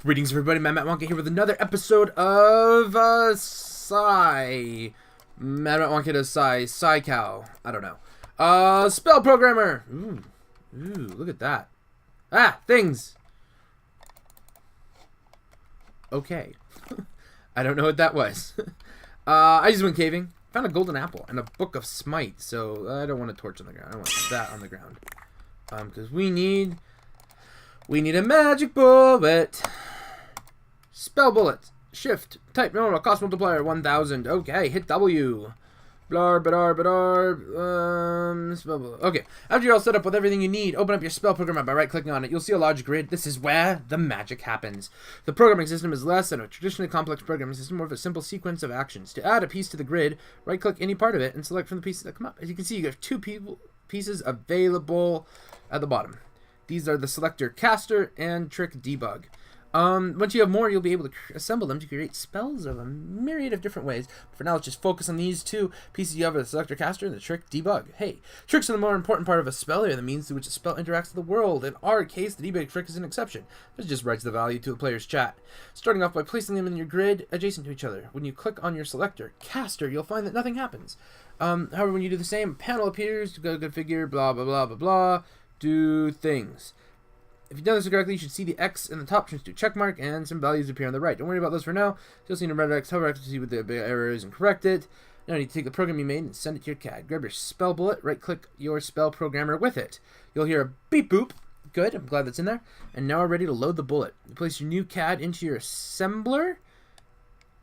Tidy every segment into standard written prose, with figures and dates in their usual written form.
Greetings, everybody. Matt Wonka here with another episode of Matt Wonka does Psy Cow. I don't know. Spell programmer. Ooh, look at that. Ah, things. Okay. I don't know what that was. I just went caving. Found a golden apple and a book of smite. So I don't want a torch on the ground. I want that on the ground. Because we need a magic bullet. Spell bullet. Shift. Type normal. Cost multiplier 1000. Okay. Hit W. Blar, badar, badar. Spell bullet. Okay. After you're all set up with everything you need, open up your spell program by right-clicking on it. You'll see a logic grid. This is where the magic happens. The programming system is less than a traditionally complex programming system, more of a simple sequence of actions. To add a piece to the grid, right-click any part of it and select from the pieces that come up. As you can see, you have two pieces available at the bottom. These are the selector caster and trick debug. Once you have more, you'll be able to assemble them to create spells of a myriad of different ways. For now, let's just focus on these two pieces you have: the selector caster and the trick debug. Hey, tricks are the more important part of a spell. They are the means through which a spell interacts with the world. In our case, the debug trick is an exception. This just writes the value to a player's chat. Starting off by placing them in your grid adjacent to each other. When you click on your selector caster, you'll find that nothing happens. However, when you do the same, a panel appears to go configure, blah, blah, blah, blah, blah, do things. If you've done this correctly, you should see the X in the top turns to check mark, and some values appear on the right. Don't worry about those for now. You'll see a red X, hover X to see what the error is and correct it. Now you need to take the program you made and send it to your CAD. Grab your spell bullet, right-click your spell programmer with it. You'll hear a beep boop. Good, I'm glad that's in there. And now we're ready to load the bullet. You place your new CAD into your assembler.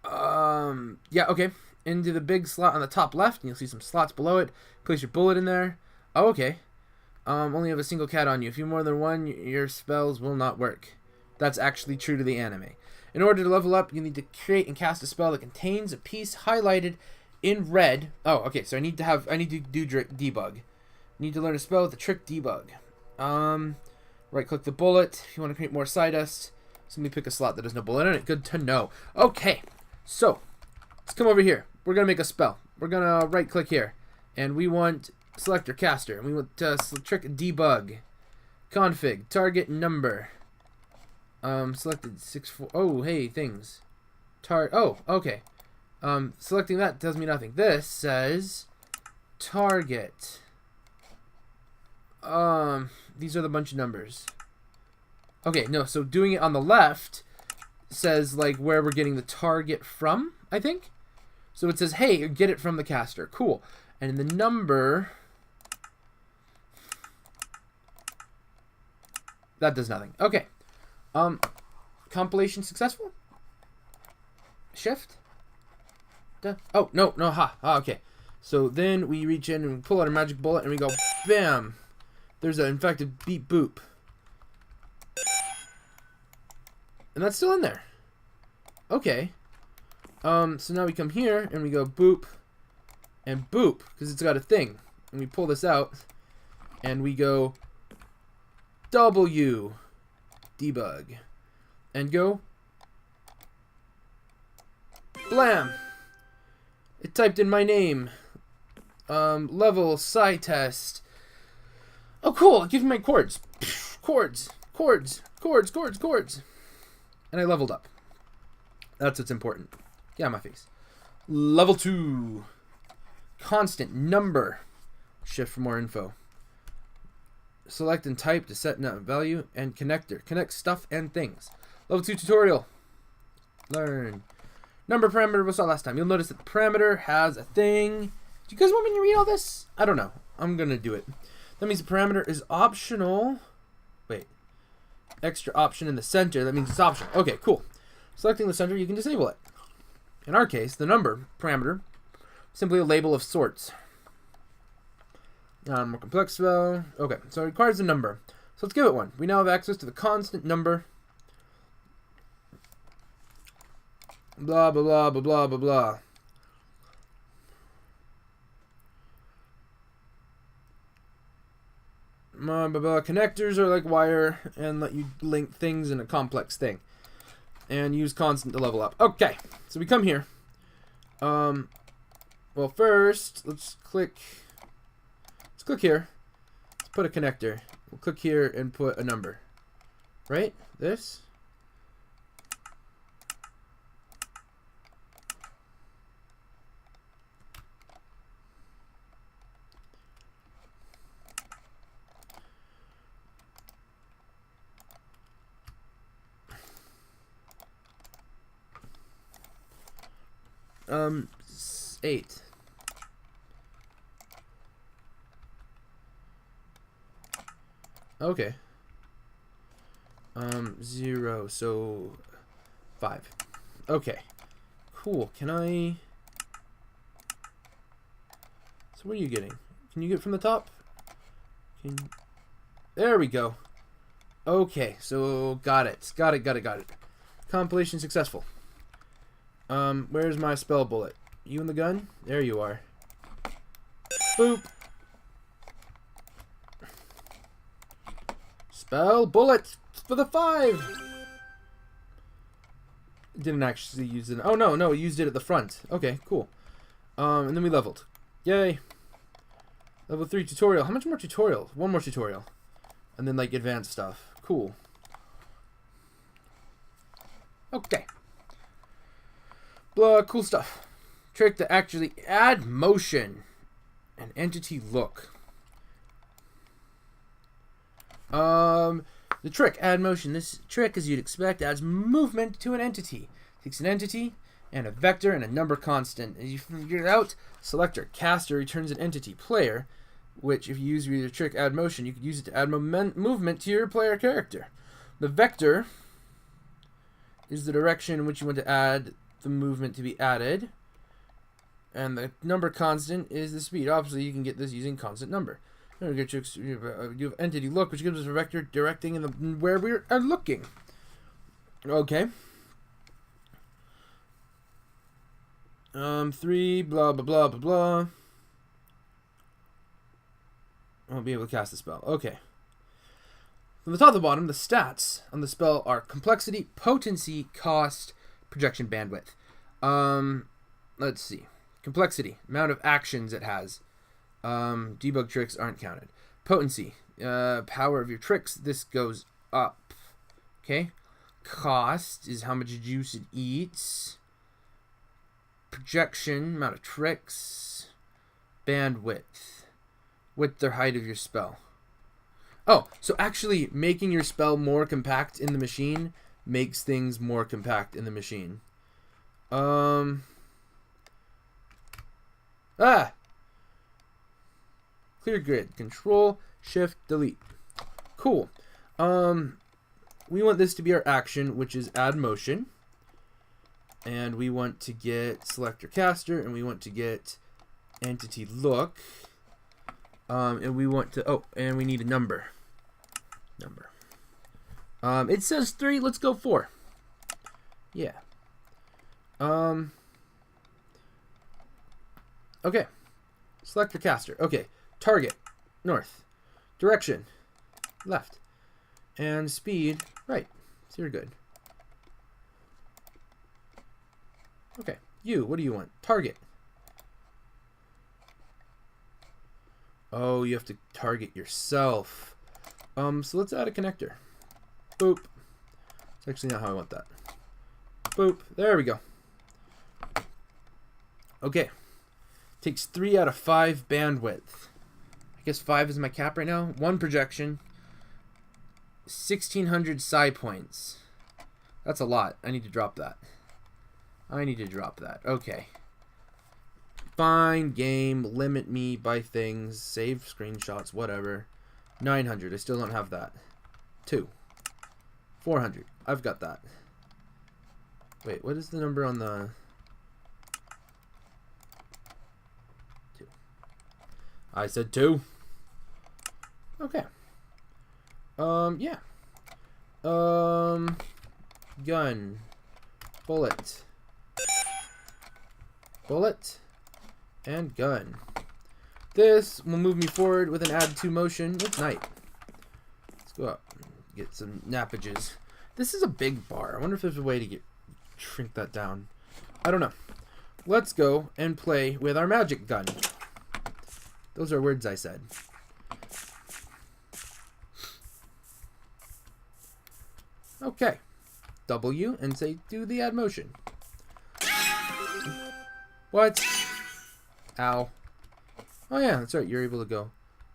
Yeah, okay. Into the big slot on the top left, and you'll see some slots below it. Place your bullet in there. Oh, okay. Only have a single CAD on you. If you have more than one, your spells will not work. That's actually true to the anime. In order to level up, you need to create and cast a spell that contains a piece highlighted in red. Oh, okay. So I need to do debug. You need to learn a spell with the trick debug. Right-click the bullet. If you want to create more Psydust, so let me pick a slot that has no bullet in it. Good to know. Okay, so let's come over here. We're gonna make a spell. We're gonna right-click here, and we want selector caster. We want trick debug. Config target number. Selected 64. Oh, hey, things. Oh, okay. Selecting that tells me nothing. This says target. These are the bunch of numbers. Okay, no, so doing it on the left says like where we're getting the target from, I think. So it says, hey, get it from the caster. Cool. And in the number, that does nothing. Okay. Compilation successful? Shift? Oh, no, okay. So then we reach in and pull out a magic bullet and we go, bam. There's an infected beep boop. And that's still in there. Okay. So now we come here and we go boop and boop, because it's got a thing. And we pull this out and we go W debug and go blam. It typed in my name. Level Psy test. Oh cool, it gives me my chords. Chords. And I leveled up. That's what's important. Get out of my face. Level 2. Constant number. Shift for more info. Select and type to set value and connector. Connect stuff and things. Level 2 tutorial. Learn. Number parameter we saw last time. You'll notice that the parameter has a thing. Do you guys want me to read all this? I don't know. I'm going to do it. That means the parameter is optional. Wait. Extra option in the center. That means it's optional. Okay, cool. Selecting the center, you can disable it. In our case, the number parameter, simply a label of sorts. More complex spell. Okay, so it requires a number. So let's give it one. We now have access to the constant number. Blah, blah, blah, blah, blah, blah, blah. Blah, blah, blah. Connectors are like wire and let you link things in a complex thing. And use constant to level up. Okay, so we come here. Well, first, let's click here. Let's put a connector. We'll click here and put a number. Right? This? 8. Okay. 0, so 5. Okay. Cool. Can I... So what are you getting? Can you get from the top? There we go. Okay, so got it. Got it. Compilation successful. Where's my spell bullet? You and the gun? There you are. Boop. Spell bullet for the 5. Didn't actually use it. Oh no, used it at the front. Okay, cool. And then we leveled. Yay. Level 3 tutorial. How much more tutorial? 1 more tutorial. And then like advanced stuff. Cool. Okay. Blah, cool stuff. Trick to actually add motion and entity look. The trick, add motion. This trick, as you'd expect, adds movement to an entity. Takes an entity and a vector and a number constant. As you figure it out, selector, caster returns an entity, player, which if you use your trick, add motion, you could use it to add movement to your player character. The vector is the direction in which you want to add the movement to be added. And the number constant is the speed. Obviously, you can get this using constant number. You have entity look, which gives us a vector directing in the where we are looking. Okay. 3 blah blah blah blah blah. I won't be able to cast the spell. Okay. From the top to the bottom, the stats on the spell are complexity, potency, cost, projection, bandwidth. Let's see. Complexity, amount of actions it has. Debug tricks aren't counted. Potency, power of your tricks. This goes up. Okay. Cost is how much juice it eats. Projection, amount of tricks. Bandwidth, width or height of your spell. Oh, so actually making your spell more compact in the machine makes things more compact in the machine. Clear grid. Control, Shift, Delete. Cool. We want this to be our action, which is add motion. And we want to get selector caster, and we want to get entity look. And we want to, oh, and we need a number. It says 3, let's go 4. Yeah. Okay. Selector caster. Okay. Target, north. Direction, left. And speed, right. So you're good. Okay. You, what do you want? Target. Oh, you have to target yourself. So let's add a connector. Boop. It's actually not how I want that. Boop. There we go. Okay. Takes 3 out of 5 bandwidth. I guess 5 is my cap right now. 1 projection. 1,600 psi points. That's a lot. I need to drop that. Okay. Fine, game. Limit me by things. Save screenshots. Whatever. 900. I still don't have that. 2. 400. I've got that. Wait, what is the number on the... 2. I said 2. Okay. Yeah. Gun. Bullet. And gun. This will move me forward with an add to motion with night. Let's go up and get some nappages. This is a big bar. I wonder if there's a way to shrink that down. I don't know. Let's go and play with our magic gun. Those are words I said. Okay. W and say do the add motion. What? Ow. Oh yeah, that's right. You're able to go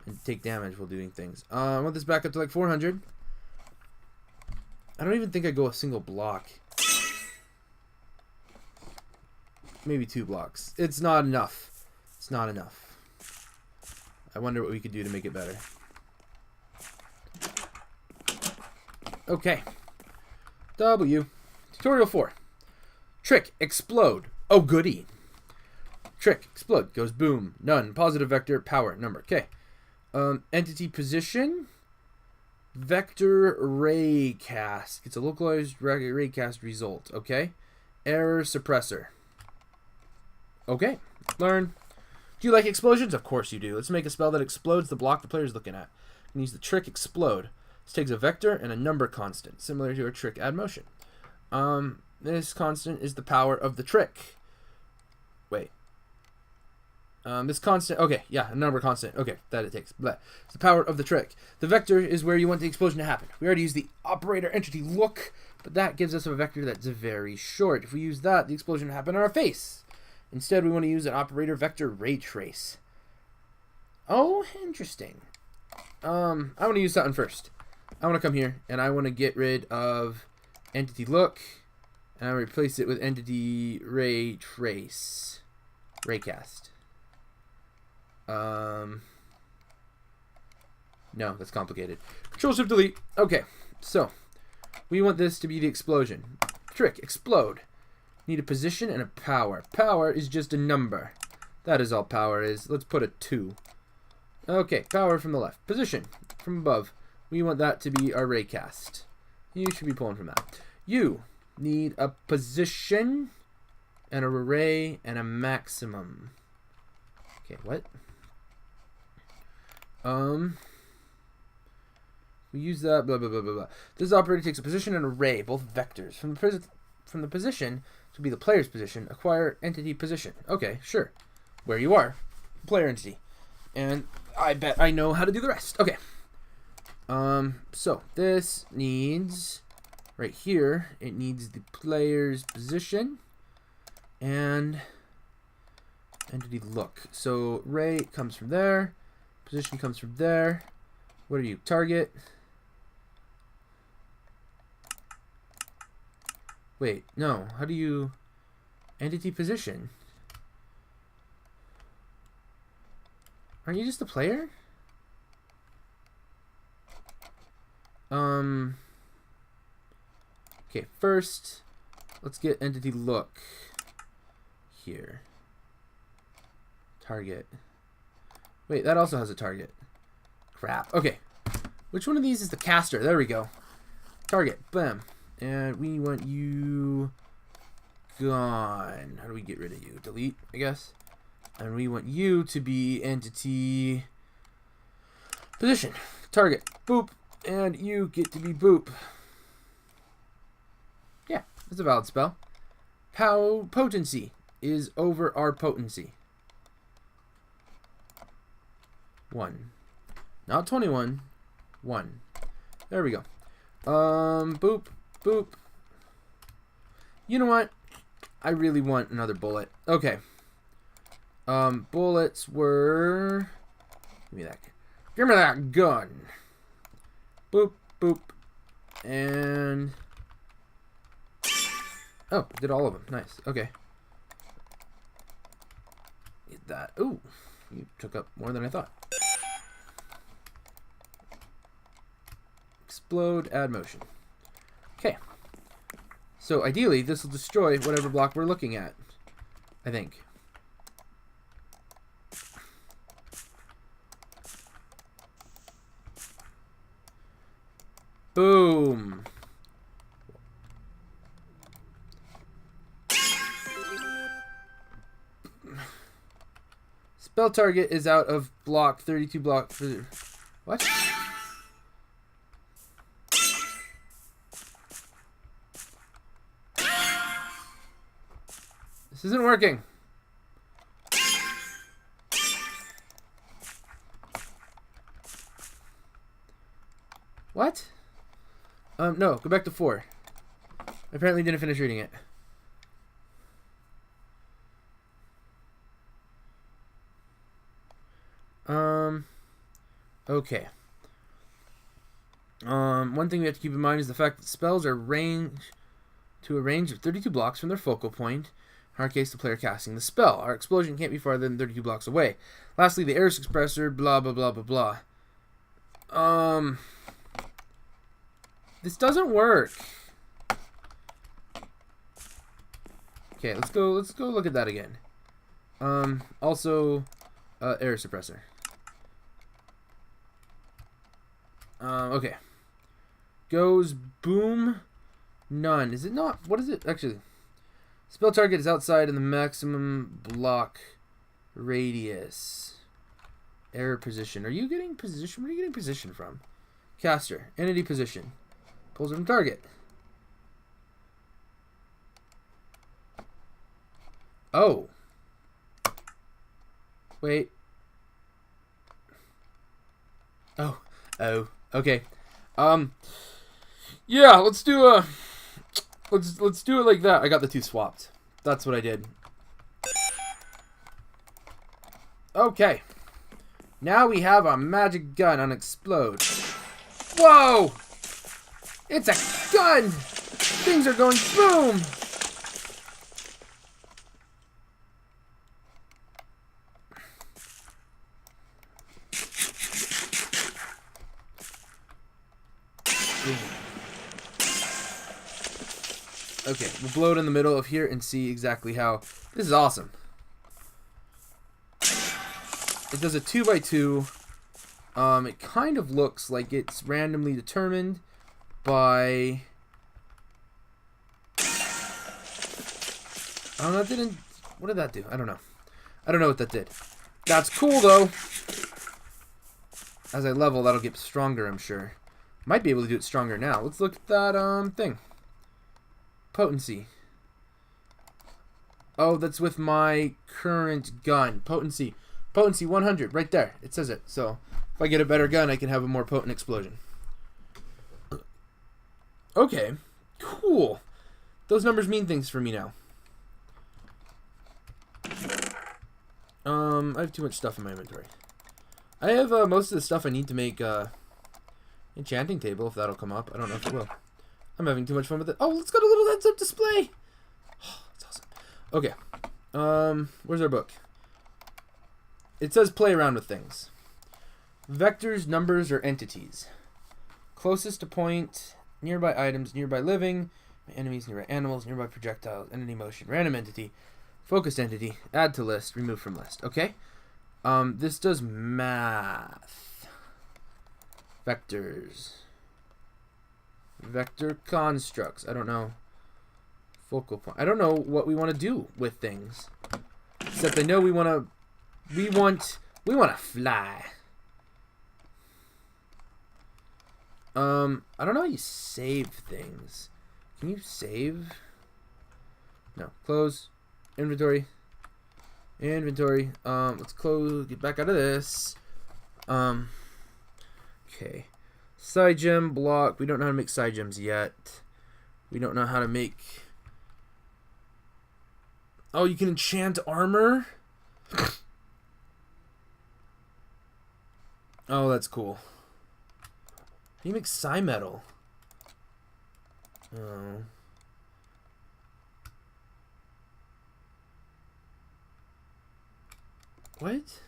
and take damage while doing things. I want this back up to like 400. I don't even think I go a single block. maybe 2 blocks. It's not enough. It's not enough. I wonder what we could do to make it better. Okay. W. Tutorial 4. Trick, explode. Oh, goody. Trick, explode. Goes boom. None. Positive vector, power, number. Okay. Entity position. Vector ray cast. It's a localized ray cast result. Okay. Error suppressor. Okay. Learn. Do you like explosions? Of course you do. Let's make a spell that explodes the block the player is looking at. You can use the trick explode. This takes a vector and a number constant, similar to a trick add motion. This constant is the power of the trick. Wait. This constant, okay, yeah, a number constant. Okay, that it takes. Blah. It's the power of the trick. The vector is where you want the explosion to happen. We already used the operator entity look, but that gives us a vector that's very short. If we use that, the explosion will happen on our face. Instead, we want to use an operator vector ray trace. Oh, interesting. I want to use that one first. I want to come here, and I want to get rid of entity look, and I replace it with entity ray trace. Raycast. No, that's complicated. Control-Shift-Delete. Okay, so we want this to be the explosion. Trick, explode. Need a position and a power. Power is just a number. That is all power is. Let's put a 2. Okay, power from the left. Position from above. We want that to be our raycast. You should be pulling from that. You need a position and a array and a maximum. Okay, what? We use that, blah, blah, blah, blah, blah. This operator takes a position and array, both vectors. From the position to be the player's position, acquire entity position. Okay, sure. Where you are, player entity. And I bet I know how to do the rest. Okay. So this needs, right here, it needs the player's position and entity look. So ray comes from there, position comes from there. What are you? Target. Wait, no. How do you entity position? Aren't you just a player? Okay, first let's get entity look here. Target. Wait, that also has a target. Crap. Okay. Which one of these is the caster? There we go. Target. Bam. And we want you gone. How do we get rid of you? Delete, I guess. And we want you to be entity position. Target. Boop. And you get to be boop. Yeah, that's a valid spell. Potency is over our potency. 1. Not 21. 1. There we go. Boop. Boop. You know what? I really want another bullet. Okay. Bullets were... Give me that. Give me that gun. Boop, boop. And... Oh, did all of them. Nice. Okay. Get that. Ooh. You took up more than I thought. Explode, add motion. Okay. So ideally, this will destroy whatever block we're looking at. I think. Boom. Spell target is out of block 32 block for what? This isn't working. What? No, go back to 4. I apparently didn't finish reading it. Okay. One thing we have to keep in mind is the fact that spells are range to a range of 32 blocks from their focal point. In our case, the player casting the spell. Our explosion can't be farther than 32 blocks away. Lastly, the air suppressor, blah, blah, blah, blah, blah. This doesn't work. Okay, let's go look at that again. Also, air suppressor. Okay. Goes boom, none. Is it not? What is it? Actually, spell target is outside in the maximum block radius. Error position. Are you getting position? Where are you getting position from? Caster. Entity position. Pulls it from target. Oh. Wait. Oh. Oh. Okay. Yeah, let's do let's do it like that. I got the two swapped. That's what I did. Okay. Now we have a magic gun on explode. Whoa! It's a gun! Things are going boom! Okay, we'll blow it in the middle of here and see exactly how. This is awesome. It does a 2x2. It kind of looks like it's randomly determined by. Oh, that didn't. What did that do? I don't know. I don't know what that did. That's cool though. As I level, that'll get stronger, I'm sure. Might be able to do it stronger now. Let's look at that thing. Potency. Oh, that's with my current gun. Potency. Potency 100, right there. It says it. So, if I get a better gun, I can have a more potent explosion. Okay. Cool. Those numbers mean things for me now. I have too much stuff in my inventory. I have most of the stuff I need to make enchanting table, if that'll come up. I don't know if it will. I'm having too much fun with it. Oh, let's go to a little heads-up display. Oh, that's awesome. Okay. Where's our book? It says play around with things. Vectors, numbers, or entities. Closest to point, nearby items, nearby living, enemies, nearby animals, nearby projectiles, entity motion, random entity, focused entity, add to list, remove from list. Okay. This does math. Vectors. Vector constructs. I don't know. Focal point. I don't know what we want to do with things. Except I know we want to fly. I don't know how you save things. Can you save? No. Close. Inventory. Inventory. Let's close. Get back out of this. Okay. Side gem block. We don't know how to make side gems yet. We don't know how to make. Oh, you can enchant armor? Oh, that's cool. Can you make psi metal? Oh. What?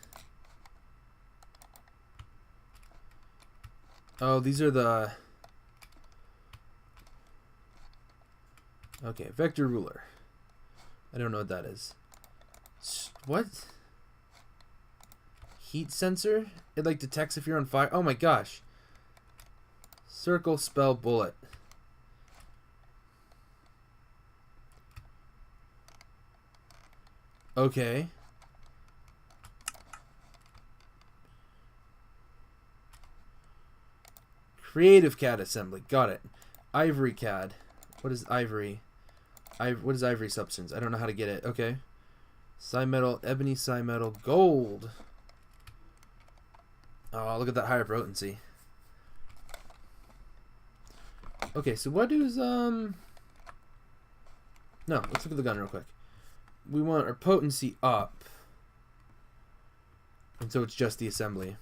Oh, these are the. Okay, vector ruler. I don't know what that is. What? Heat sensor? It like detects if you're on fire. Oh my gosh. Circle spell bullet. Okay. Creative CAD assembly. Got it. Ivory CAD. What is ivory? What is ivory substance? I don't know how to get it. Okay. Psi metal, ebony, psi metal, gold. Oh, look at that higher potency. Okay, so what is No, let's look at the gun real quick. We want our potency up. And so it's just the assembly.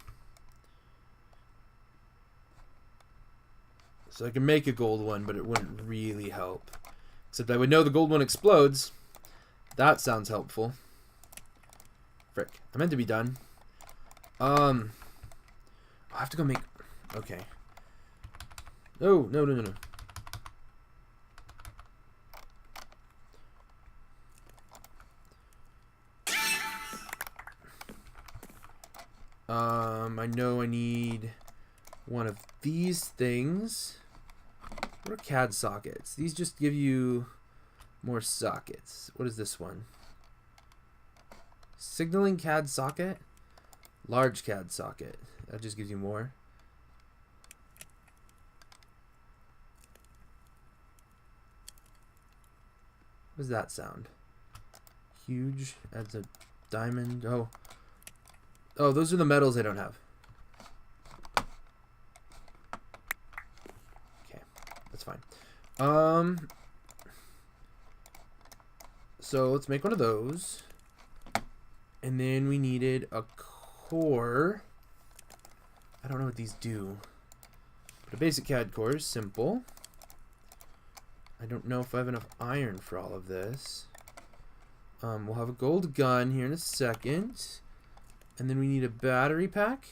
So I can make a gold one, but it wouldn't really help. Except I would know the gold one explodes. That sounds helpful. Frick. I meant to be done. I'll have to go make... Okay. Oh, no, no, no, no. I know I need one of these things. What are CAD sockets? These just give you more sockets. What is this one? Signaling CAD socket? Large CAD socket. That just gives you more. What does that sound? Huge. Adds a diamond. Oh. Oh, those are the metals I don't have. Okay. That's fine. So let's make one of those. And then we needed a core. I don't know what these do. But a basic CAD core is simple. I don't know if I have enough iron for all of this. We'll have a gold gun here in a second. And then we need a battery pack.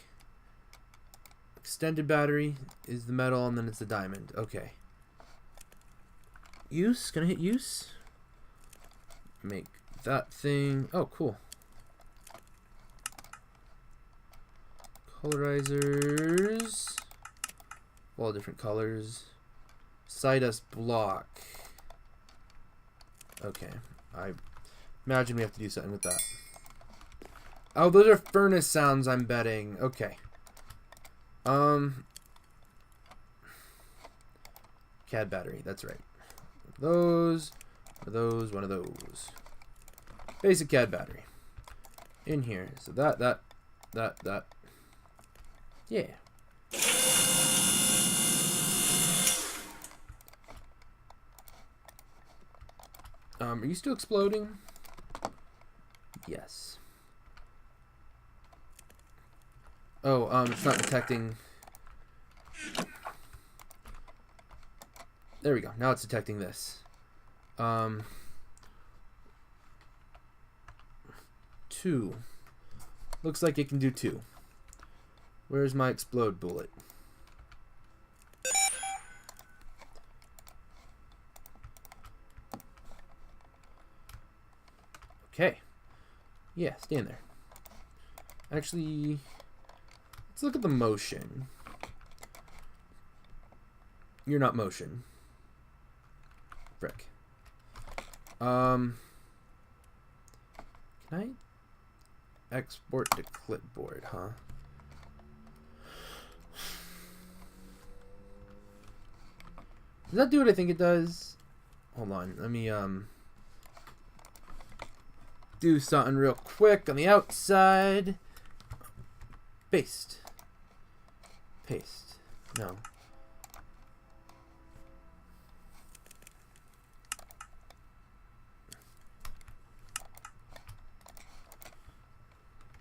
Extended battery is the metal, and then it's the diamond. Okay. Use. Can I hit use? Make that thing. Oh, cool. Colorizers. All different colors. Sawdust block. Okay. I imagine we have to do something with that. Oh, those are furnace sounds, I'm betting. Okay. CAD battery, that's right. Those, one of those. Basic CAD battery. In here. So that. Yeah. Are you still exploding? Yes. Oh, it's not detecting. There we go. Now it's detecting this. 2. Looks like it can do 2. Where's my explode bullet? Okay. Yeah, stand there. Actually, let's look at the motion. You're not motion. Frick. Can I export to clipboard, huh? Does that do what I think it does? Hold on, let me do something real quick on the outside. Paste. Paste. No.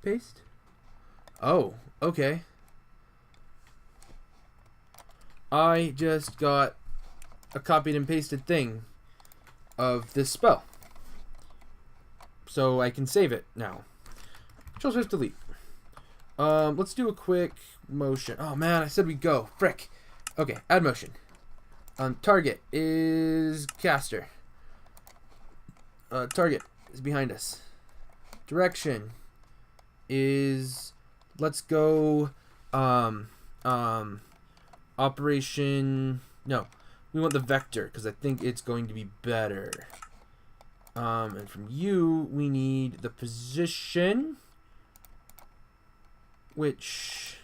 Paste. Oh, okay. I just got a copied and pasted thing of this spell. So I can save it now. Control Shift Delete. Let's do a quick motion. Oh man, I said we go. Frick. Okay, add motion. Target is caster. Target is behind us. Direction is, let's go operation, no, we want the vector because I think it's going to be better. And from you we need the position, which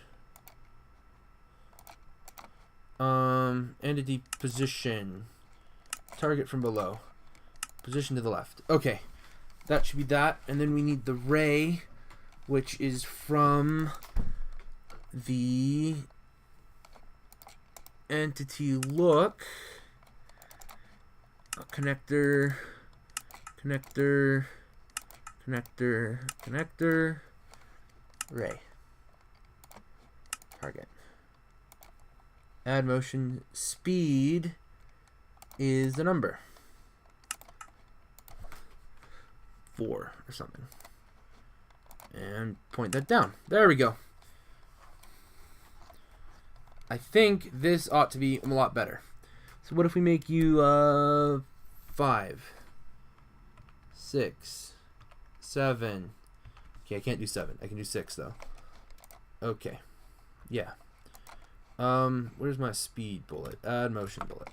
entity position, target from below, position to the left. Okay, that should be that. And then we need the ray, which is from the entity look, connector, ray, target. Add motion, speed is the number. 4 or something. And point that down. There we go. I think this ought to be a lot better. So what if we make you 5, 6, 7. Okay, I can't do 7. I can do 6 though. Okay. Yeah. Where's my speed bullet? Add motion bullet.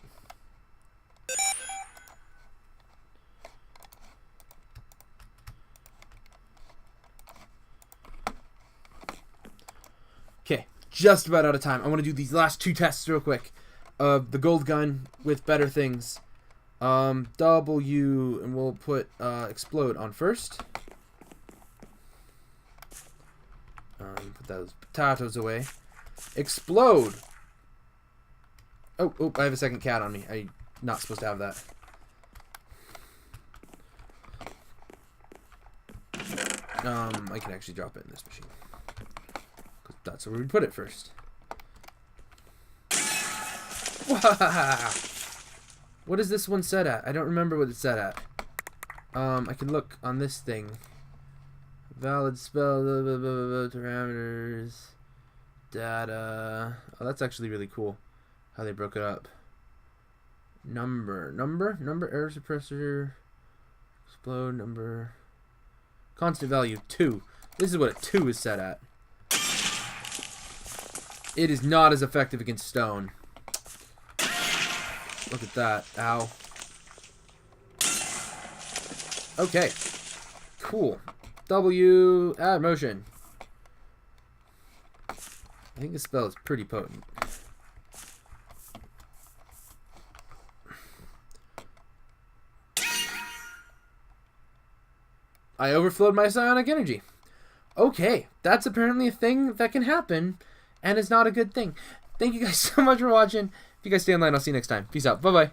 Okay, just about out of time. I want to do these last 2 tests real quick. The gold gun with better things. W, and we'll put explode on first. Put those potatoes away. Explode! Oh, I have a second cat on me. I'm not supposed to have that. I can actually drop it in this machine. That's where we put it first. What is this one set at? I don't remember what it's set at. I can look on this thing. Valid spell, parameters, data. Oh, that's actually really cool how they broke it up. Number, error suppressor, explode, number, constant value 2. This is what a 2 is set at. It is not as effective against stone. Look at that. Ow. Okay. Cool. W, add motion. I think this spell is pretty potent. I overflowed my psionic energy. Okay, that's apparently a thing that can happen, and it's not a good thing. Thank you guys so much for watching. If you guys stay online, I'll see you next time. Peace out. Bye-bye.